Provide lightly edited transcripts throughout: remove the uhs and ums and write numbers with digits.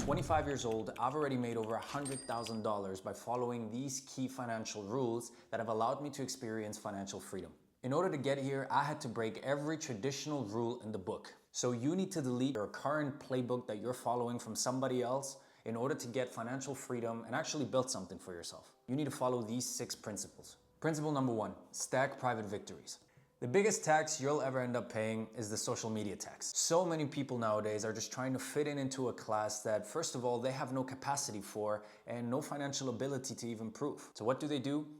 25 years old, I've already made over $100,000 by following these key financial rules that have allowed me to experience financial freedom. In order to get here, I had to break every traditional rule in the book. So you need to delete your current playbook that you're following from somebody else in order to get financial freedom and actually build something for yourself. You need to follow these 6 principles. Principle number 1, stack private victories. The biggest tax you'll ever end up paying is the social media tax. So many people nowadays are just trying to fit into a class that, first of all, they have no capacity for and no financial ability to even prove. So what do?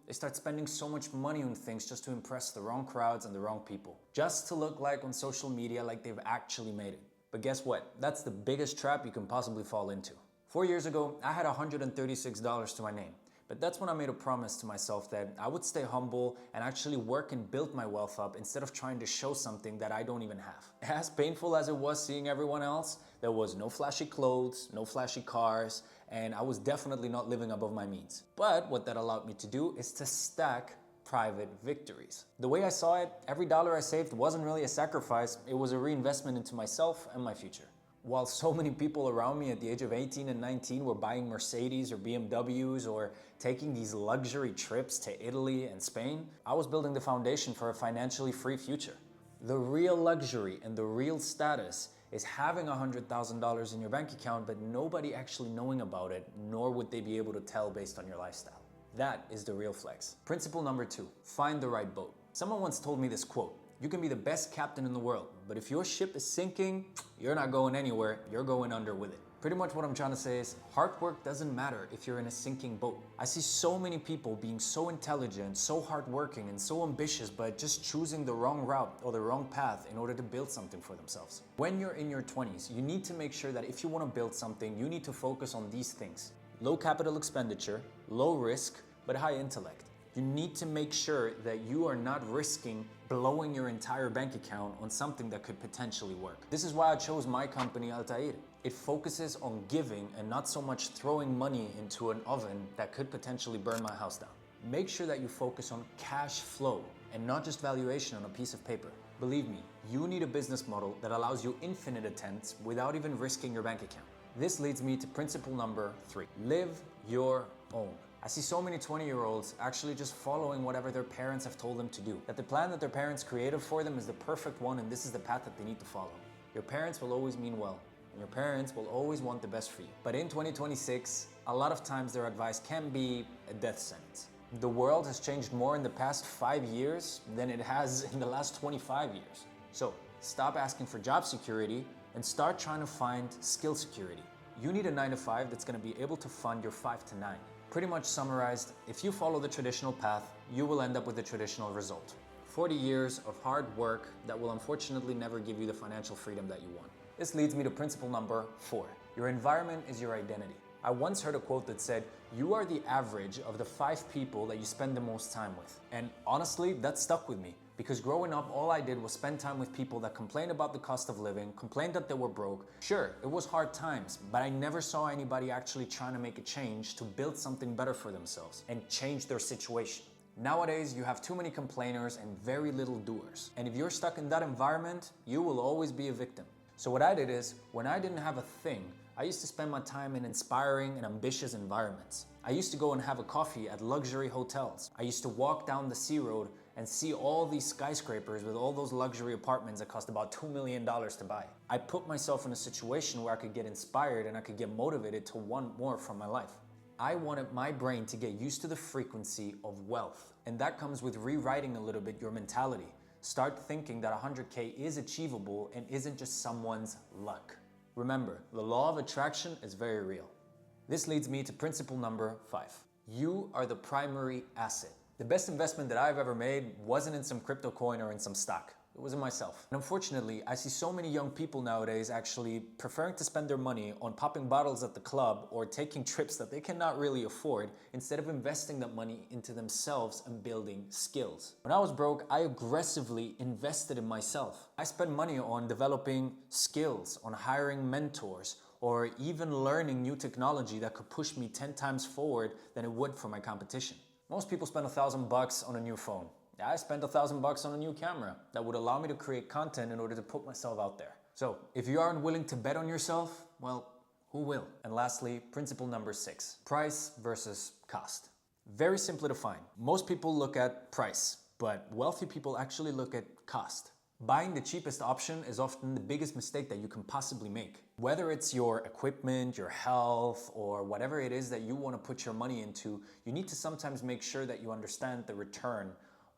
They start spending so much money on things just to impress the wrong crowds and the wrong people. Just to look like on social media like they've actually made it. But guess what? That's the biggest trap you can possibly fall into. 4 years ago, I had $136 to my name. But that's when I made a promise to myself that I would stay humble and actually work and build my wealth up instead of trying to show something that I don't even have. As painful as it was seeing everyone else, there was no flashy clothes, no flashy cars, and I was definitely not living above my means. But what that allowed me to do is to stack private victories. The way I saw it, every dollar I saved wasn't really a sacrifice, it was a reinvestment into myself and my future. While so many people around me at the age of 18 and 19 were buying Mercedes or BMWs or taking these luxury trips to Italy and Spain, I was building the foundation for a financially free future. The real luxury and the real status is having $100,000 in your bank account, but nobody actually knowing about it, nor would they be able to tell based on your lifestyle. That is the real flex. Principle number 2, find the right boat. Someone once told me this quote: "You can be the best captain in the world, but if your ship is sinking, you're not going anywhere, you're going under with it." Pretty much what I'm trying to say is hard work doesn't matter if you're in a sinking boat. I see so many people being so intelligent, so hardworking, and so ambitious, but just choosing the wrong route or the wrong path in order to build something for themselves. When you're in your 20s, you need to make sure that if you want to build something, you need to focus on these things: low capital expenditure, low risk, but high intellect. You need to make sure that you are not risking blowing your entire bank account on something that could potentially work. This is why I chose my company, Altair. It focuses on giving and not so much throwing money into an oven that could potentially burn my house down. Make sure that you focus on cash flow and not just valuation on a piece of paper. Believe me, you need a business model that allows you infinite attempts without even risking your bank account. This leads me to principle number 3, live your own. I see so many 20-year-olds actually just following whatever their parents have told them to do. That the plan that their parents created for them is the perfect one and this is the path that they need to follow. Your parents will always mean well, and your parents will always want the best for you. But in 2026, a lot of times their advice can be a death sentence. The world has changed more in the past 5 years than it has in the last 25 years. So stop asking for job security and start trying to find skill security. You need a 9-to-5 that's going to be able to fund your 5 to 9. Pretty much summarized, if you follow the traditional path, you will end up with the traditional result. 40 years of hard work that will unfortunately never give you the financial freedom that you want. This leads me to principle number 4. Your environment is your identity. I once heard a quote that said, "You are the average of the 5 people that you spend the most time with." And honestly, that stuck with me. Because growing up, all I did was spend time with people that complained about the cost of living, complained that they were broke. Sure, it was hard times, but I never saw anybody actually trying to make a change to build something better for themselves and change their situation. Nowadays, you have too many complainers and very little doers. And if you're stuck in that environment, you will always be a victim. So what I did is, when I didn't have a thing, I used to spend my time in inspiring and ambitious environments. I used to go and have a coffee at luxury hotels. I used to walk down the Sea Road and see all these skyscrapers with all those luxury apartments that cost about $2 million to buy. I put myself in a situation where I could get inspired and I could get motivated to want more from my life. I wanted my brain to get used to the frequency of wealth. And that comes with rewriting a little bit your mentality. Start thinking that 100K is achievable and isn't just someone's luck. Remember, the law of attraction is very real. This leads me to principle number 5. You are the primary asset. The best investment that I've ever made wasn't in some crypto coin or in some stock. It was in myself. And unfortunately, I see so many young people nowadays actually preferring to spend their money on popping bottles at the club or taking trips that they cannot really afford instead of investing that money into themselves and building skills. When I was broke, I aggressively invested in myself. I spent money on developing skills, on hiring mentors, or even learning new technology that could push me 10 times forward than it would for my competition. Most people spend $1,000 on a new phone. I spent $1,000 on a new camera that would allow me to create content in order to put myself out there. So if you aren't willing to bet on yourself, well, Who will? And lastly, principle number 6, price versus cost. Very simply defined. Most people look at price, but wealthy people actually look at cost. Buying the cheapest option is often the biggest mistake that you can possibly make. Whether it's your equipment, your health, or whatever it is that you want to put your money into, you need to sometimes make sure that you understand the return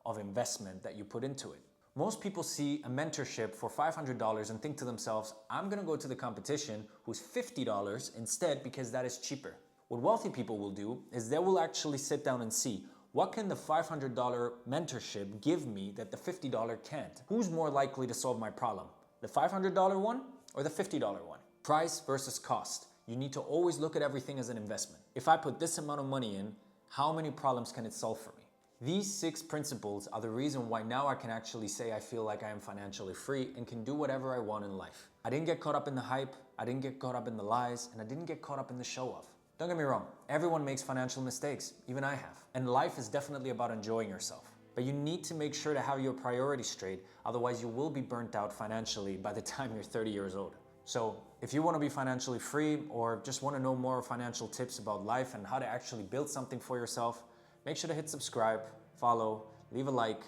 of investment that you put into it. Most people see a mentorship for $500 and think to themselves, I'm going to go to the competition who's $50 instead because that is cheaper. What wealthy people will do is they will actually sit down and see, what can the $500 mentorship give me that the $50 can't? Who's more likely to solve my problem? The $500 one or the $50 one? Price versus cost. You need to always look at everything as an investment. If I put this amount of money in, how many problems can it solve for me? These 6 principles are the reason why now I can actually say I feel like I am financially free and can do whatever I want in life. I didn't get caught up in the hype, I didn't get caught up in the lies, and I didn't get caught up in the show-off. Don't get me wrong, everyone makes financial mistakes, even I have. And life is definitely about enjoying yourself. But you need to make sure to have your priorities straight, otherwise you will be burnt out financially by the time you're 30 years old. So if you want to be financially free or just want to know more financial tips about life and how to actually build something for yourself, make sure to hit subscribe, follow, leave a like,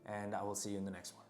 and I will see you in the next one.